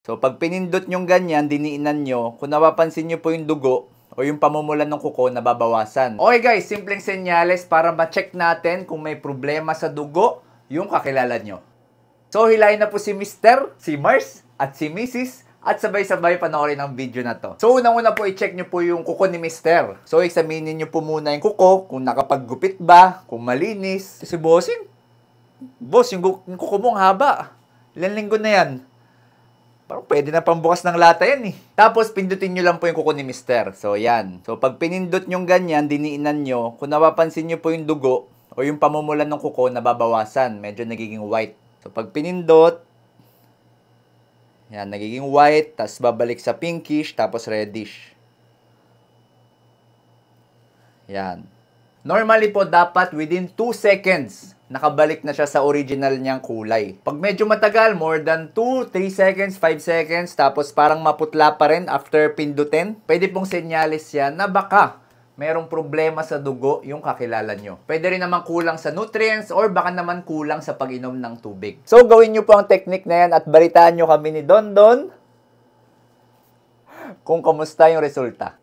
So, pag pinindot nyong ganyan, diniinan nyo, kung napapansin nyo po yung dugo o yung pamumulan ng kuko, nababawasan. Okay guys, simpleng senyales para ma-check natin kung may problema sa dugo yung kakilala nyo. So, hilahin na po si Mr., si Mars, at si Mrs., at sabay-sabay panoorin ang video na to. So, unang-una po, i-check nyo po yung kuko ni Mr. So, examinin nyo po muna yung kuko, kung nakapaggupit ba, kung malinis. Si Bossing, boss, yung kuko mo ang haba. Ilan linggo na yan? Parang pwede na pambukas ng lata yan eh. Tapos, pindutin nyo lang po yung kuko ni Mr. So, yan. So, pag pinindot nyo ganyan, diniinan nyo, kung napapansin nyo po yung dugo o yung pamumulan ng kuko, nababawasan. Medyo nagiging white. So, pag pinindot, yan, nagiging white, tapos babalik sa pinkish, tapos reddish. Yan. Normally po, dapat within 2 seconds, nakabalik na siya sa original niyang kulay. Pag medyo matagal, more than 2, 3 seconds, 5 seconds, tapos parang maputla pa rin after pindutin, pwede pong senyalis yan na baka merong problema sa dugo yung kakilala nyo. Pwede rin naman kulang sa nutrients or baka naman kulang sa pag-inom ng tubig. So, gawin nyo po ang technique na yan at balitaan nyo kami ni Don Don kung kamusta yung resulta.